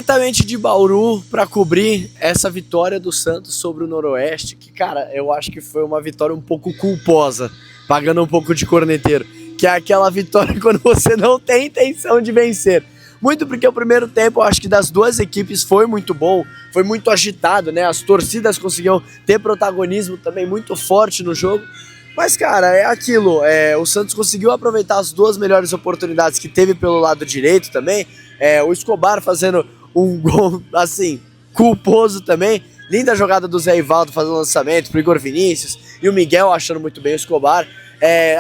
Diretamente de Bauru para cobrir essa vitória do Santos sobre o Noroeste, que, cara, eu acho que foi uma vitória um pouco culposa, pagando um pouco de corneteiro, que é aquela vitória quando você não tem intenção de vencer. Muito porque o primeiro tempo, eu acho que das duas equipes foi muito bom, foi muito agitado, né? As torcidas conseguiam ter protagonismo também muito forte no jogo. Mas, cara, é aquilo, o Santos conseguiu aproveitar as duas melhores oportunidades que teve pelo lado direito também, o Escobar fazendo um gol, assim, culposo também, linda jogada do Zé Ivaldo fazendo lançamento pro Igor Vinícius, e o Miguel achando muito bem o Escobar.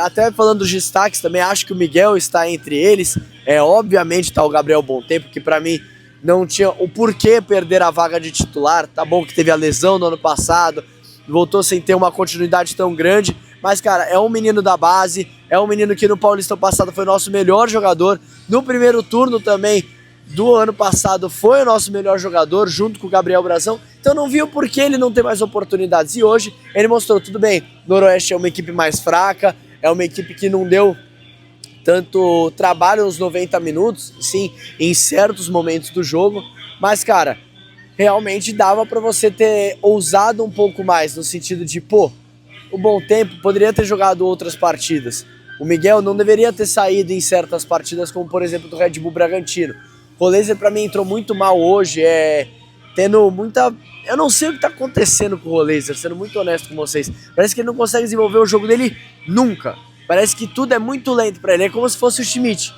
Até falando dos destaques também, acho que o Miguel está entre eles, obviamente tá o Gabriel Bontempo, que pra mim não tinha o porquê perder a vaga de titular, tá bom que teve a lesão no ano passado, voltou sem ter uma continuidade tão grande, mas, cara, é um menino da base, é um menino que no Paulistão passado foi nosso melhor jogador, no primeiro turno também do ano passado foi o nosso melhor jogador, junto com o Gabriel Brazão, então não vi o porquê ele não ter mais oportunidades, e hoje ele mostrou, tudo bem, Noroeste é uma equipe mais fraca, é uma equipe que não deu tanto trabalho nos 90 minutos, sim, em certos momentos do jogo, mas, cara, realmente dava pra você ter ousado um pouco mais, no sentido de, pô, o Bontempo poderia ter jogado outras partidas. O Miguel não deveria ter saído em certas partidas, como por exemplo do Red Bull Bragantino. O Roleiser pra mim entrou muito mal hoje, tendo muita... Eu não sei o que tá acontecendo com o Roleiser, sendo muito honesto com vocês. Parece que ele não consegue desenvolver o jogo dele nunca. Parece que tudo é muito lento pra ele, é como se fosse o Schmidt.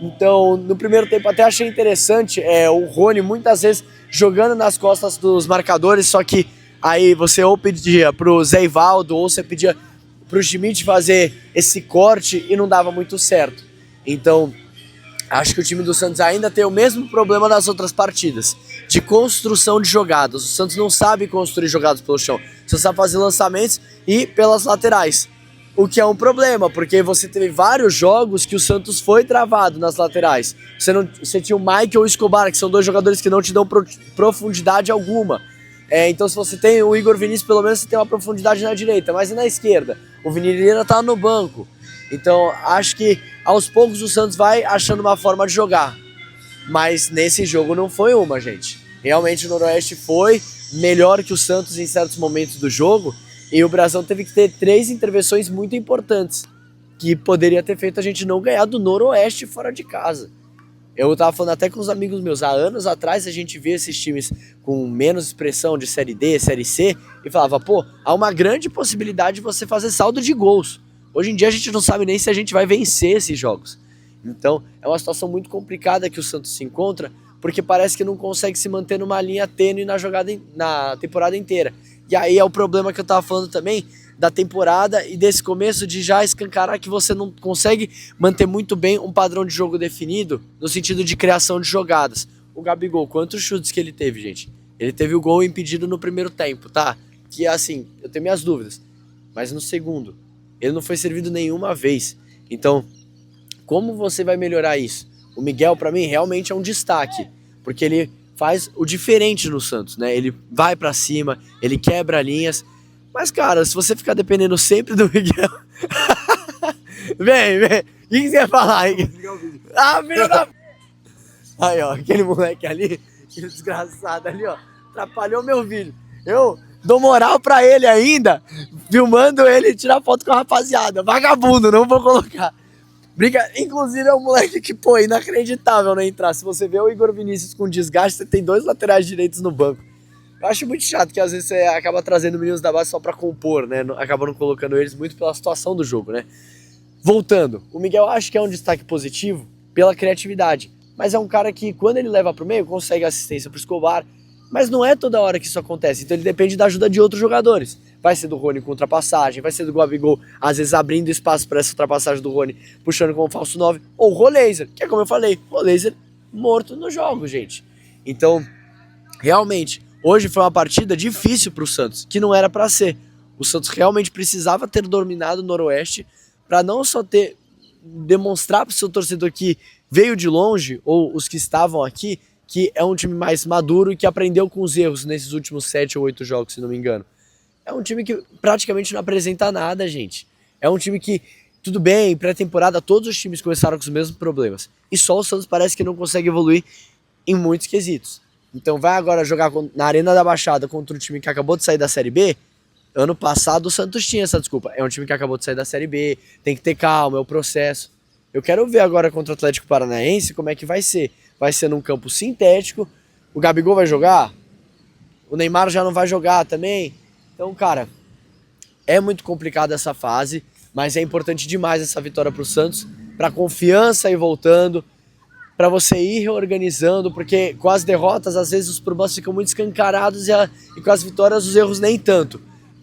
Então, no primeiro tempo até achei interessante o Rony muitas vezes jogando nas costas dos marcadores, só que aí você ou pedia pro Zé Ivaldo ou você pedia pro Schmidt fazer esse corte e não dava muito certo. Então, acho que o time do Santos ainda tem o mesmo problema das outras partidas, de construção de jogadas. O Santos não sabe construir jogadas pelo chão, só sabe fazer lançamentos e pelas laterais. O que é um problema, porque você teve vários jogos que o Santos foi travado nas laterais. Você tinha o Mike ou o Escobar, que são dois jogadores que não te dão profundidade alguma. Então se você tem o Igor Vinícius, pelo menos você tem uma profundidade na direita, mas e na esquerda? O Vini Limeira tá no banco. Então acho que aos poucos o Santos vai achando uma forma de jogar. Mas nesse jogo não foi uma, gente. Realmente o Noroeste foi melhor que o Santos em certos momentos do jogo. E o Brasão teve que ter 3 intervenções muito importantes, que poderia ter feito a gente não ganhar do Noroeste fora de casa. Eu tava falando até com os amigos meus, há anos atrás a gente via esses times com menos expressão de Série D, Série C, e falava, pô, há uma grande possibilidade de você fazer saldo de gols. Hoje em dia a gente não sabe nem se a gente vai vencer esses jogos. Então é uma situação muito complicada que o Santos se encontra, porque parece que não consegue se manter numa linha tênue na temporada inteira. E aí é o problema que eu tava falando também da temporada e desse começo de já escancarar que você não consegue manter muito bem um padrão de jogo definido no sentido de criação de jogadas. O Gabigol, quantos chutes que ele teve, gente? Ele teve o gol impedido no primeiro tempo, tá? Que assim, eu tenho minhas dúvidas. Mas no segundo, ele não foi servido nenhuma vez. Então, como você vai melhorar isso? O Miguel, pra mim, realmente é um destaque, porque ele faz o diferente no Santos, né? Ele vai pra cima, ele quebra linhas. Mas, cara, se você ficar dependendo sempre do Miguel... vem. O que você ia falar aí? Ah, filho da... Aí, ó, aquele moleque ali, aquele desgraçado ali, ó, atrapalhou meu vídeo. Eu dou moral pra ele ainda, filmando ele tirar foto com a rapaziada. Vagabundo, não vou colocar. Inclusive é um moleque que, pô, inacreditável não entrar. Se você vê o Igor Vinícius com desgaste, você tem 2 laterais direitos no banco. Eu acho muito chato que às vezes você acaba trazendo meninos da base só pra compor, né? Acaba não colocando eles muito pela situação do jogo, né? Voltando, o Miguel acho que é um destaque positivo pela criatividade. Mas é um cara que, quando ele leva pro meio, consegue assistência pro Escobar. Mas não é toda hora que isso acontece. Então ele depende da ajuda de outros jogadores. Vai ser do Rony com ultrapassagem, vai ser do Gabigol, às vezes abrindo espaço para essa ultrapassagem do Rony, puxando como falso 9. Ou o Roleiser, que é como eu falei, o Roleiser morto no jogo, gente. Então, realmente, hoje foi uma partida difícil pro Santos, que não era para ser. O Santos realmente precisava ter dominado o Noroeste para não só demonstrar pro seu torcedor que veio de longe, ou os que estavam aqui, que é um time mais maduro e que aprendeu com os erros nesses últimos 7 ou 8 jogos, se não me engano. É um time que praticamente não apresenta nada, gente. É um time que, tudo bem, pré-temporada todos os times começaram com os mesmos problemas. E só o Santos parece que não consegue evoluir em muitos quesitos. Então vai agora jogar na Arena da Baixada contra um time que acabou de sair da Série B. Ano passado o Santos tinha essa desculpa. É um time que acabou de sair da Série B, tem que ter calma, é o processo. Eu quero ver agora contra o Atlético Paranaense como é que vai ser. Vai ser num campo sintético. O Gabigol vai jogar? O Neymar já não vai jogar também? Então, cara, é muito complicada essa fase, mas é importante demais essa vitória pro Santos, pra confiança ir voltando, pra você ir reorganizando, porque com as derrotas, às vezes os problemas ficam muito escancarados e com as vitórias os erros nem tanto.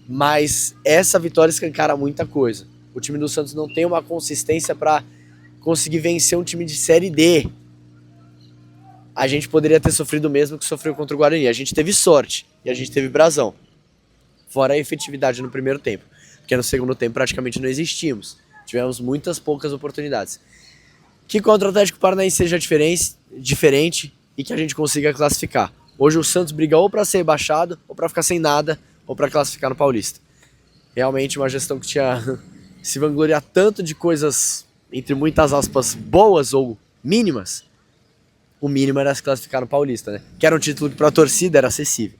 Mas essa vitória escancara muita coisa. O time do Santos não tem uma consistência pra conseguir vencer um time de Série D. A gente poderia ter sofrido o mesmo que sofreu contra o Guarani. A gente teve sorte e a gente teve brasão. Fora a efetividade no primeiro tempo. Porque no segundo tempo praticamente não existimos. Tivemos muitas poucas oportunidades. Que contra o Atlético Paranaense seja diferente e que a gente consiga classificar. Hoje o Santos briga ou para ser rebaixado, ou para ficar sem nada, ou para classificar no Paulista. Realmente uma gestão que tinha se vangloriar tanto de coisas, entre muitas aspas, boas ou mínimas. O mínimo era se classificar no Paulista, né? Que era um título que para a torcida era acessível.